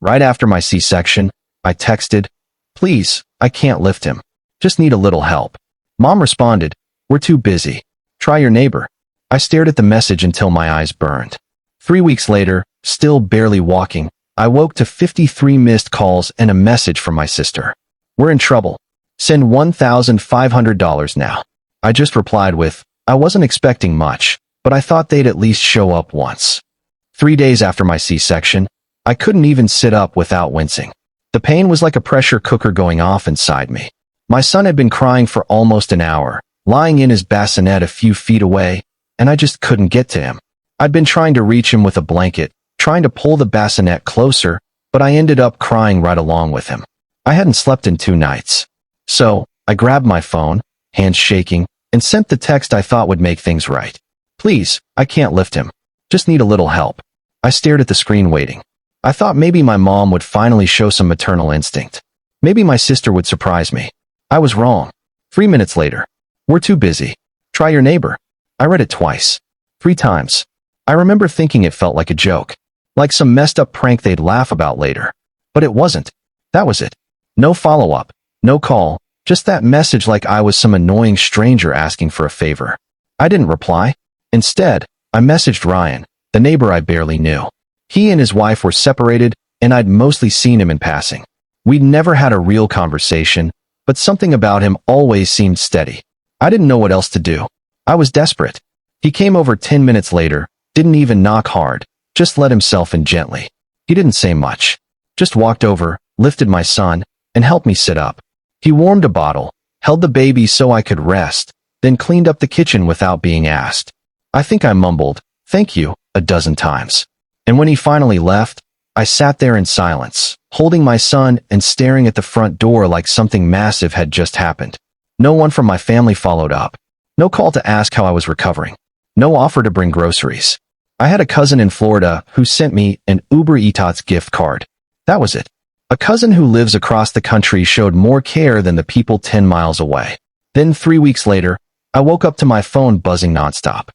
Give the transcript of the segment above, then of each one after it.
Right after my C-section, I texted, "Please, I can't lift him. Just need a little help." Mom responded, "We're too busy. Try your neighbor." I stared at the message until my eyes burned. 3 weeks later, still barely walking, I woke to 53 missed calls and a message from my sister. "We're in trouble. Send $1,500 now." I just replied with, "I wasn't expecting much, but I thought they'd at least show up once." 3 days after my C-section, I couldn't even sit up without wincing. The pain was like a pressure cooker going off inside me. My son had been crying for almost an hour, lying in his bassinet a few feet away, and I just couldn't get to him. I'd been trying to reach him with a blanket, trying to pull the bassinet closer, but I ended up crying right along with him. I hadn't slept in 2 nights. So, I grabbed my phone, hands shaking, and sent the text I thought would make things right. "Please, I can't lift him. Just need a little help." I stared at the screen waiting. I thought maybe my mom would finally show some maternal instinct. Maybe my sister would surprise me. I was wrong. 3 minutes later. "We're too busy. Try your neighbor." I read it twice. 3 times. I remember thinking it felt like a joke. Like some messed up prank they'd laugh about later. But it wasn't. That was it. No follow-up. No call. Just that message like I was some annoying stranger asking for a favor. I didn't reply. Instead, I messaged Ryan, the neighbor I barely knew. He and his wife were separated, and I'd mostly seen him in passing. We'd never had a real conversation, but something about him always seemed steady. I didn't know what else to do. I was desperate. He came over 10 minutes later, didn't even knock hard, just let himself in gently. He didn't say much. Just walked over, lifted my son, and helped me sit up. He warmed a bottle, held the baby so I could rest, then cleaned up the kitchen without being asked. I think I mumbled, "Thank you," a dozen times. And when he finally left, I sat there in silence, holding my son and staring at the front door like something massive had just happened. No one from my family followed up. No call to ask how I was recovering. No offer to bring groceries. I had a cousin in Florida who sent me an Uber Eats gift card. That was it. A cousin who lives across the country showed more care than the people 10 miles away. Then 3 weeks later, I woke up to my phone buzzing nonstop.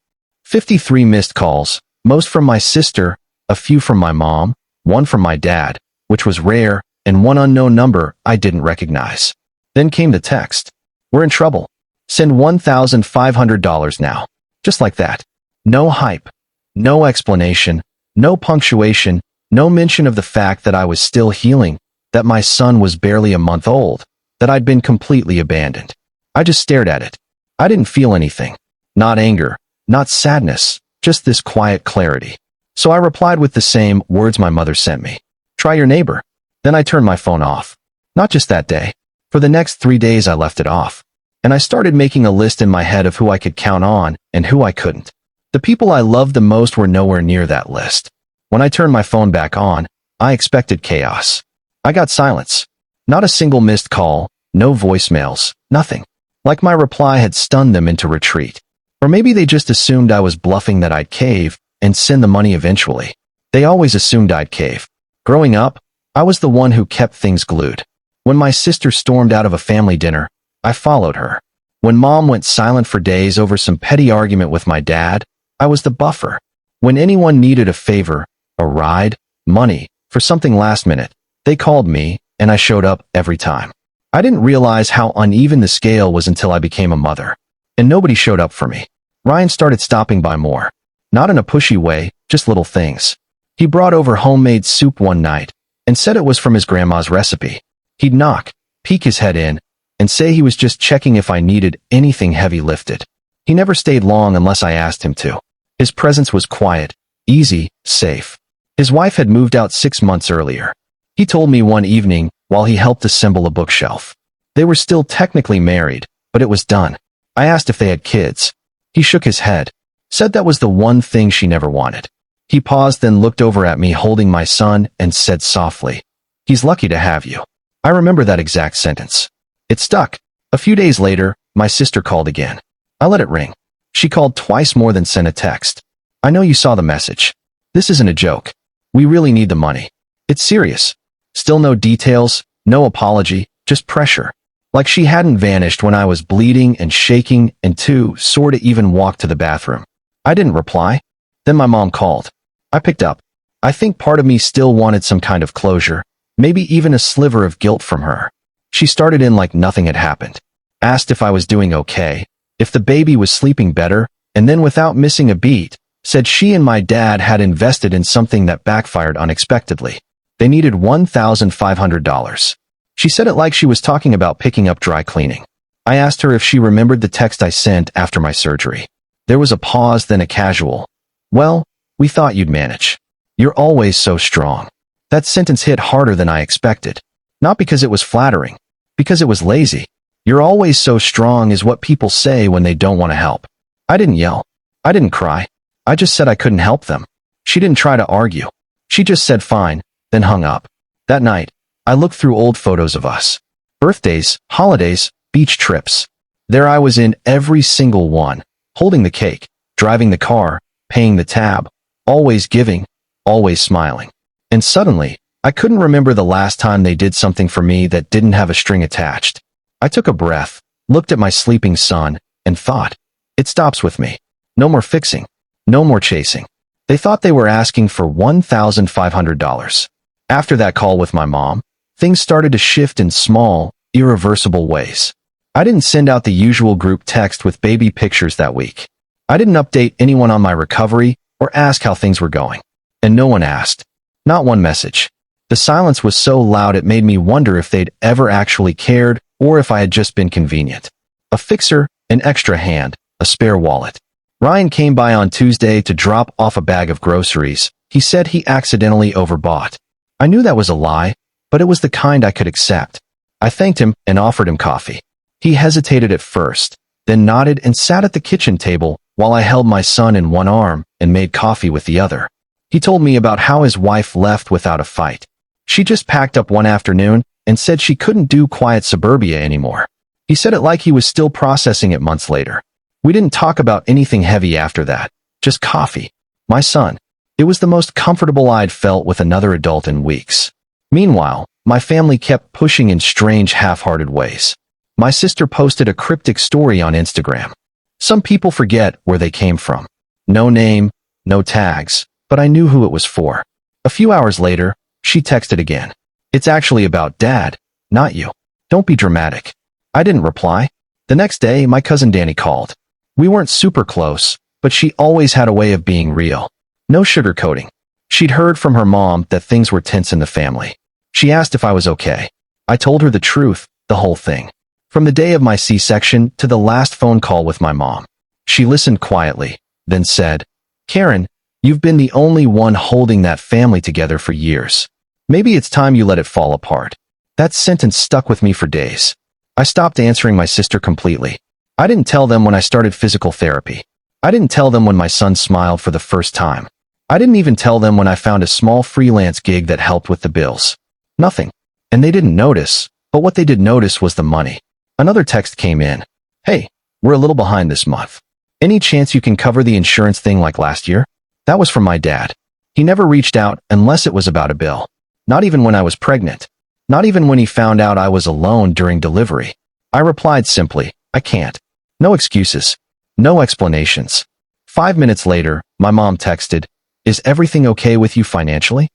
53 missed calls, most from my sister, a few from my mom, one from my dad, which was rare, and one unknown number I didn't recognize. Then came the text. "We're in trouble. Send $1,500 now." Just like that. No hype. No explanation. No punctuation. No mention of the fact that I was still healing, that my son was barely a month old, that I'd been completely abandoned. I just stared at it. I didn't feel anything. Not anger. Not sadness. Just this quiet clarity. So I replied with the same words my mother sent me. "Try your neighbor." Then I turned my phone off. Not just that day. For the next 3 days I left it off. And I started making a list in my head of who I could count on and who I couldn't. The people I loved the most were nowhere near that list. When I turned my phone back on, I expected chaos. I got silence. Not a single missed call, no voicemails, nothing. Like my reply had stunned them into retreat. Or maybe they just assumed I was bluffing that I'd cave and send the money eventually. They always assumed I'd cave. Growing up, I was the one who kept things glued. When my sister stormed out of a family dinner, I followed her. When mom went silent for days over some petty argument with my dad, I was the buffer. When anyone needed a favor, a ride, money, for something last minute, they called me, and I showed up every time. I didn't realize how uneven the scale was until I became a mother. And nobody showed up for me. Ryan started stopping by more. Not in a pushy way, just little things. He brought over homemade soup one night, and said it was from his grandma's recipe. He'd knock, peek his head in, and say he was just checking if I needed anything heavy lifted. He never stayed long unless I asked him to. His presence was quiet, easy, safe. His wife had moved out 6 months earlier. He told me one evening while he helped assemble a bookshelf. They were still technically married, but it was done. I asked if they had kids. He shook his head, said that was the one thing she never wanted. He paused, then looked over at me holding my son and said softly, "He's lucky to have you." I remember that exact sentence. It stuck. A few days later, my sister called again. I let it ring. She called twice more than sent a text. "I know you saw the message. This isn't a joke. We really need the money. It's serious." Still no details, no apology, just pressure. Like she hadn't vanished when I was bleeding and shaking and too sore to even walk to the bathroom. I didn't reply. Then my mom called. I picked up. I think part of me still wanted some kind of closure, maybe even a sliver of guilt from her. She started in like nothing had happened. Asked if I was doing okay, if the baby was sleeping better, and then without missing a beat, said she and my dad had invested in something that backfired unexpectedly. They needed $1,500. She said it like she was talking about picking up dry cleaning. I asked her if she remembered the text I sent after my surgery. There was a pause, then a casual, "Well, we thought you'd manage. You're always so strong." That sentence hit harder than I expected. Not because it was flattering, because it was lazy. "You're always so strong" is what people say when they don't want to help. I didn't yell. I didn't cry. I just said I couldn't help them. She didn't try to argue. She just said fine, then hung up. That night, I looked through old photos of us. Birthdays, holidays, beach trips. There I was in every single one, holding the cake, driving the car, paying the tab, always giving, always smiling. And suddenly, I couldn't remember the last time they did something for me that didn't have a string attached. I took a breath, looked at my sleeping son, and thought, it stops with me. No more fixing. No more chasing. They thought they were asking for $1,500. After that call with my mom, things started to shift in small, irreversible ways. I didn't send out the usual group text with baby pictures that week. I didn't update anyone on my recovery or ask how things were going. And no one asked. Not one message. The silence was so loud it made me wonder if they'd ever actually cared or if I had just been convenient. A fixer, an extra hand, a spare wallet. Ryan came by on Tuesday to drop off a bag of groceries. He said he accidentally overbought. I knew that was a lie, but it was the kind I could accept. I thanked him and offered him coffee. He hesitated at first, then nodded and sat at the kitchen table while I held my son in one arm and made coffee with the other. He told me about how his wife left without a fight. She just packed up one afternoon and said she couldn't do quiet suburbia anymore. He said it like he was still processing it months later. We didn't talk about anything heavy after that, just coffee. My son. It was the most comfortable I'd felt with another adult in weeks. Meanwhile, my family kept pushing in strange, half-hearted ways. My sister posted a cryptic story on Instagram. Some people forget where they came from. No name, no tags, but I knew who it was for. A few hours later, she texted again. "It's actually about Dad, not you. Don't be dramatic." I didn't reply. The next day, my cousin Danny called. We weren't super close, but she always had a way of being real. No sugarcoating. She'd heard from her mom that things were tense in the family. She asked if I was okay. I told her the truth, the whole thing. From the day of my C-section to the last phone call with my mom. She listened quietly, then said, "Karen, you've been the only one holding that family together for years. Maybe it's time you let it fall apart." That sentence stuck with me for days. I stopped answering my sister completely. I didn't tell them when I started physical therapy. I didn't tell them when my son smiled for the first time. I didn't even tell them when I found a small freelance gig that helped with the bills. Nothing. And they didn't notice, but what they did notice was the money. Another text came in. "Hey, we're a little behind this month. Any chance you can cover the insurance thing like last year?" That was from my dad. He never reached out unless it was about a bill. Not even when I was pregnant. Not even when he found out I was alone during delivery. I replied simply, "I can't." No excuses. No explanations. 5 minutes later, my mom texted, "Is everything okay with you financially?"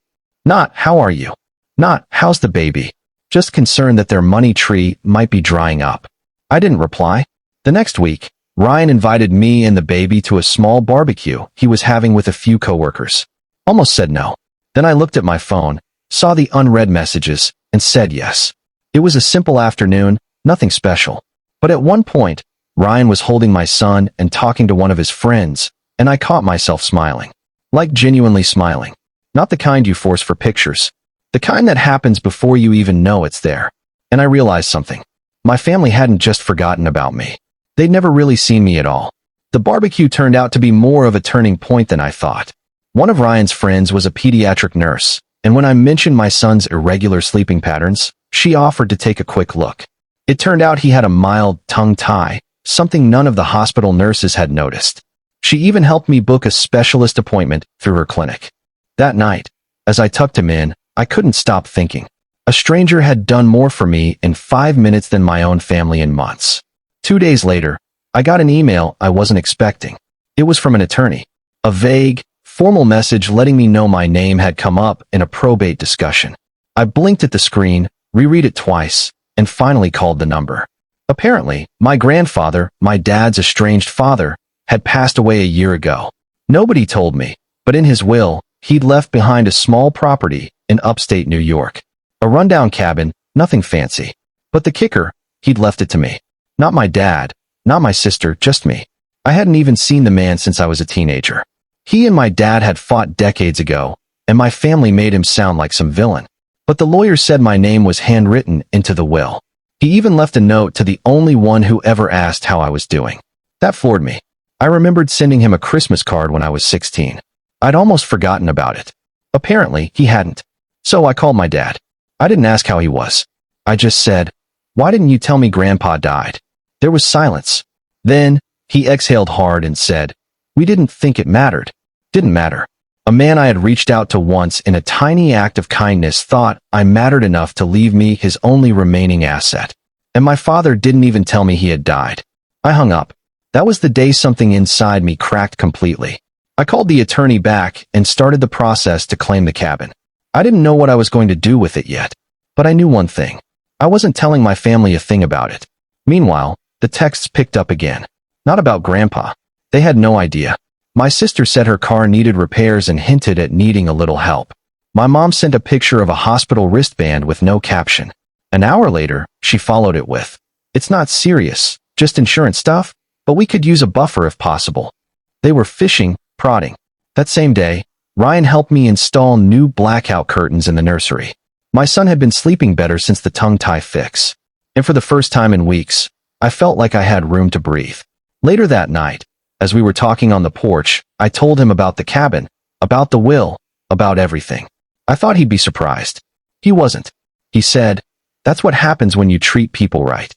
Not, "How are you?" Not, "How's the baby?" Just concerned that their money tree might be drying up. I didn't reply. The next week, Ryan invited me and the baby to a small barbecue he was having with a few coworkers. Almost said no. Then I looked at my phone, saw the unread messages, and said yes. It was a simple afternoon, nothing special. But at one point, Ryan was holding my son and talking to one of his friends, and I caught myself smiling. Like genuinely smiling. Not the kind you force for pictures. The kind that happens before you even know it's there. And I realized something. My family hadn't just forgotten about me. They'd never really seen me at all. The barbecue turned out to be more of a turning point than I thought. One of Ryan's friends was a pediatric nurse, and when I mentioned my son's irregular sleeping patterns, she offered to take a quick look. It turned out he had a mild tongue tie, something none of the hospital nurses had noticed. She even helped me book a specialist appointment through her clinic. That night, as I tucked him in, I couldn't stop thinking. A stranger had done more for me in 5 minutes than my own family in months. 2 days later, I got an email I wasn't expecting. It was from an attorney. A vague, Formal message letting me know my name had come up in a probate discussion. I blinked at the screen, reread it twice, and finally called the number. Apparently, my grandfather, my dad's estranged father, had passed away a year ago. Nobody told me, but in his will, he'd left behind a small property in upstate New York. A rundown cabin, nothing fancy. But the kicker, he'd left it to me. Not my dad, not my sister, just me. I hadn't even seen the man since I was a teenager. He and my dad had fought decades ago, and my family made him sound like some villain. But the lawyer said my name was handwritten into the will. He even left a note to the only one who ever asked how I was doing. That floored me. I remembered sending him a Christmas card when I was 16. I'd almost forgotten about it. Apparently, he hadn't. So I called my dad. I didn't ask how he was. I just said, "Why didn't you tell me Grandpa died?" There was silence. Then, he exhaled hard and said, "We didn't think it mattered." Didn't matter. A man I had reached out to once in a tiny act of kindness thought I mattered enough to leave me his only remaining asset. And my father didn't even tell me he had died. I hung up. That was the day something inside me cracked completely. I called the attorney back and started the process to claim the cabin. I didn't know what I was going to do with it yet, but I knew one thing. I wasn't telling my family a thing about it. Meanwhile, the texts picked up again. Not about Grandpa. They had no idea. My sister said her car needed repairs and hinted at needing a little help. My mom sent a picture of a hospital wristband with no caption. An hour later, she followed it with, "It's not serious, just insurance stuff, but we could use a buffer if possible." They were fishing, prodding. That same day, Ryan helped me install new blackout curtains in the nursery. My son had been sleeping better since the tongue tie fix. And for the first time in weeks, I felt like I had room to breathe. Later that night, as we were talking on the porch, I told him about the cabin, about the will, about everything. I thought he'd be surprised. He wasn't. He said, "That's what happens when you treat people right.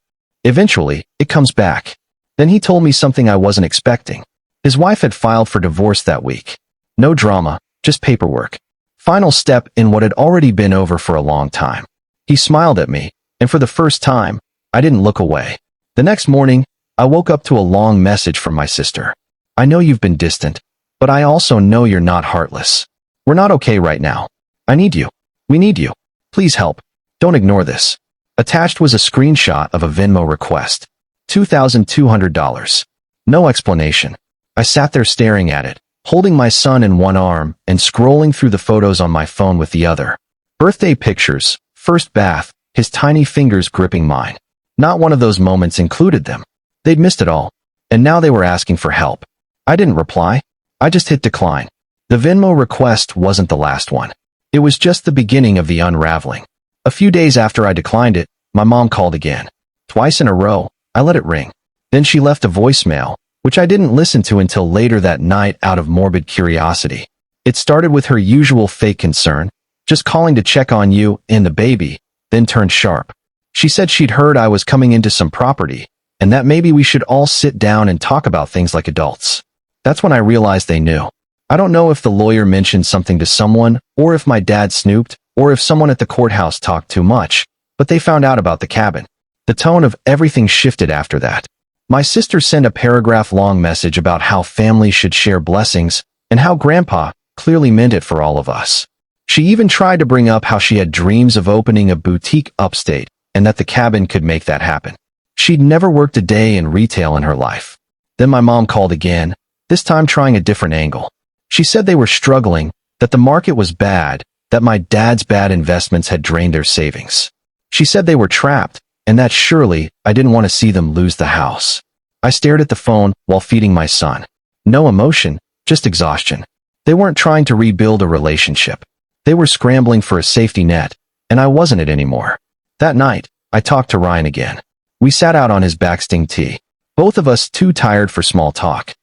Eventually, it comes back." Then he told me something I wasn't expecting. His wife had filed for divorce that week. No drama, just paperwork. Final step in what had already been over for a long time. He smiled at me, and for the first time, I didn't look away. The next morning, I woke up to a long message from my sister. "I know you've been distant, but I also know you're not heartless. We're not okay right now. I need you. We need you. Please help. Don't ignore this." Attached was a screenshot of a Venmo request. $2,200. No explanation. I sat there staring at it, holding my son in one arm and scrolling through the photos on my phone with the other. Birthday pictures, first bath, his tiny fingers gripping mine. Not one of those moments included them. They'd missed it all, and now they were asking for help. I didn't reply. I just hit decline. The Venmo request wasn't the last one. It was just the beginning of the unraveling. A few days after I declined it, my mom called again. Twice in a row, I let it ring. Then she left a voicemail, which I didn't listen to until later that night out of morbid curiosity. It started with her usual fake concern, just calling to check on you and the baby, then turned sharp. She said she'd heard I was coming into some property, and that maybe we should all sit down and talk about things like adults. That's when I realized they knew. I don't know if the lawyer mentioned something to someone, or if my dad snooped, or if someone at the courthouse talked too much, but they found out about the cabin. The tone of everything shifted after that. My sister sent a paragraph-long message about how families should share blessings, and how Grandpa clearly meant it for all of us. She even tried to bring up how she had dreams of opening a boutique upstate, and that the cabin could make that happen. She'd never worked a day in retail in her life. Then my mom called again, this time trying a different angle. She said they were struggling, that the market was bad, that my dad's bad investments had drained their savings. She said they were trapped, and that surely I didn't want to see them lose the house. I stared at the phone while feeding my son. No emotion, just exhaustion. They weren't trying to rebuild a relationship. They were scrambling for a safety net, and I wasn't it anymore. That night, I talked to Ryan again. We sat out on his backsting tee, both of us too tired for small talk.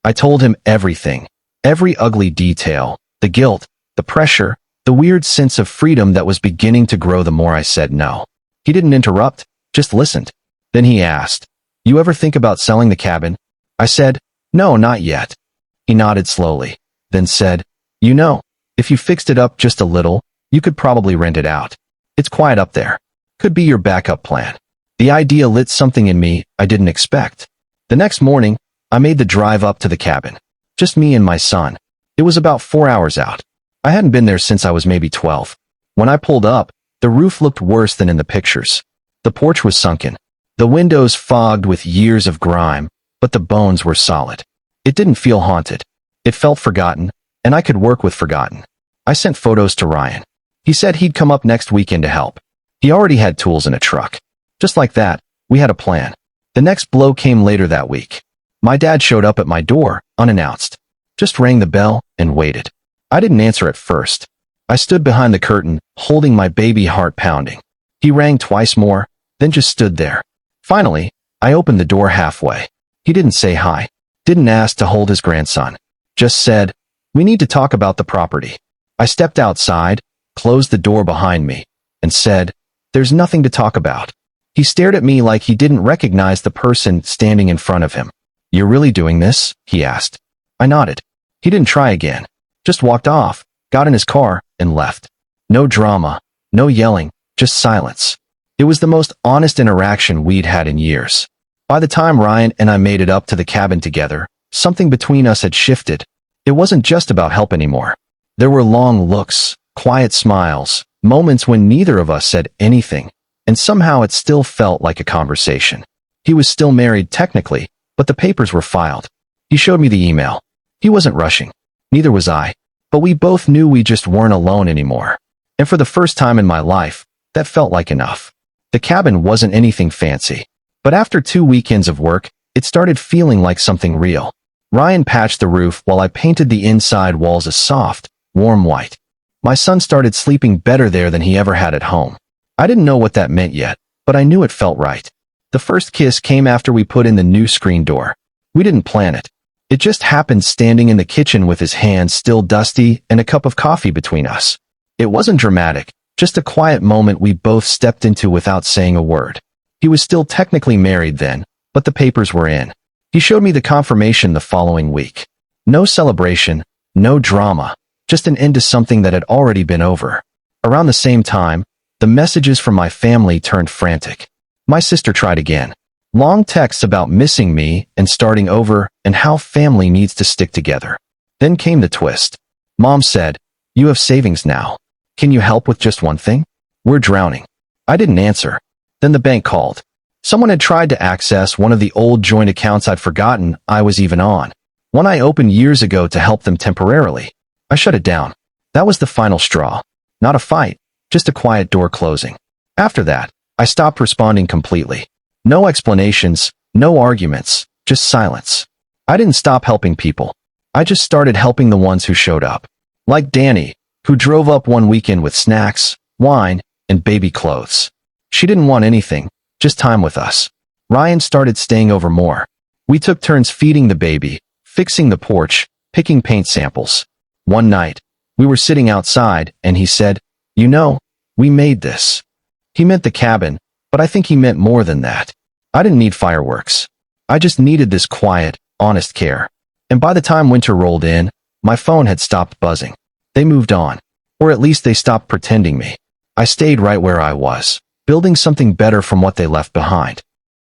I told him everything, every ugly detail, the guilt, the pressure, the weird sense of freedom that was beginning to grow the more I said no. He didn't interrupt, just listened. Then he asked, "You ever think about selling the cabin?" I said, "No, not yet." He nodded slowly, then said, "You know, if you fixed it up just a little, you could probably rent it out. It's quiet up there. Could be your backup plan." The idea lit something in me I didn't expect. The next morning, I made the drive up to the cabin. Just me and my son. It was about 4 hours out. I hadn't been there since I was maybe 12. When I pulled up, the roof looked worse than in the pictures. The porch was sunken. The windows fogged with years of grime, but the bones were solid. It didn't feel haunted. It felt forgotten, and I could work with forgotten. I sent photos to Ryan. He said he'd come up next weekend to help. He already had tools in a truck. Just like that, we had a plan. The next blow came later that week. My dad showed up at my door, unannounced. Just rang the bell and waited. I didn't answer at first. I stood behind the curtain, holding my baby heart pounding. He rang twice more, then just stood there. Finally, I opened the door halfway. He didn't say hi, didn't ask to hold his grandson. Just said, "We need to talk about the property." I stepped outside, closed the door behind me, and said, "There's nothing to talk about." He stared at me like he didn't recognize the person standing in front of him. "You're really doing this?" he asked. I nodded. He didn't try again. Just walked off, got in his car, and left. No drama, no yelling, just silence. It was the most honest interaction we'd had in years. By the time Ryan and I made it up to the cabin together, something between us had shifted. It wasn't just about help anymore. There were long looks, quiet smiles, moments when neither of us said anything, and somehow it still felt like a conversation. He was still married technically, but the papers were filed. He showed me the email. He wasn't rushing. Neither was I. But we both knew we just weren't alone anymore. And for the first time in my life, that felt like enough. The cabin wasn't anything fancy. But after 2 weekends of work, it started feeling like something real. Ryan patched the roof while I painted the inside walls a soft, warm white. My son started sleeping better there than he ever had at home. I didn't know what that meant yet, but I knew it felt right. The first kiss came after we put in the new screen door. We didn't plan it. It just happened standing in the kitchen with his hands still dusty and a cup of coffee between us. It wasn't dramatic, just a quiet moment we both stepped into without saying a word. He was still technically married then, but the papers were in. He showed me the confirmation the following week. No celebration, no drama, just an end to something that had already been over. Around the same time, the messages from my family turned frantic. My sister tried again. Long texts about missing me and starting over and how family needs to stick together. Then came the twist. Mom said, "You have savings now. Can you help with just one thing? We're drowning." I didn't answer. Then the bank called. Someone had tried to access one of the old joint accounts I'd forgotten I was even on. One I opened years ago to help them temporarily. I shut it down. That was the final straw. Not a fight, just a quiet door closing. After that, I stopped responding completely. No explanations, no arguments, just silence. I didn't stop helping people. I just started helping the ones who showed up. Like Danny, who drove up one weekend with snacks, wine, and baby clothes. She didn't want anything, just time with us. Ryan started staying over more. We took turns feeding the baby, fixing the porch, picking paint samples. One night, we were sitting outside, and he said, "You know, we made this." He meant the cabin, but I think he meant more than that. I didn't need fireworks. I just needed this quiet, honest care. And by the time winter rolled in, my phone had stopped buzzing. They moved on. Or at least they stopped pretending me. I stayed right where I was, building something better from what they left behind.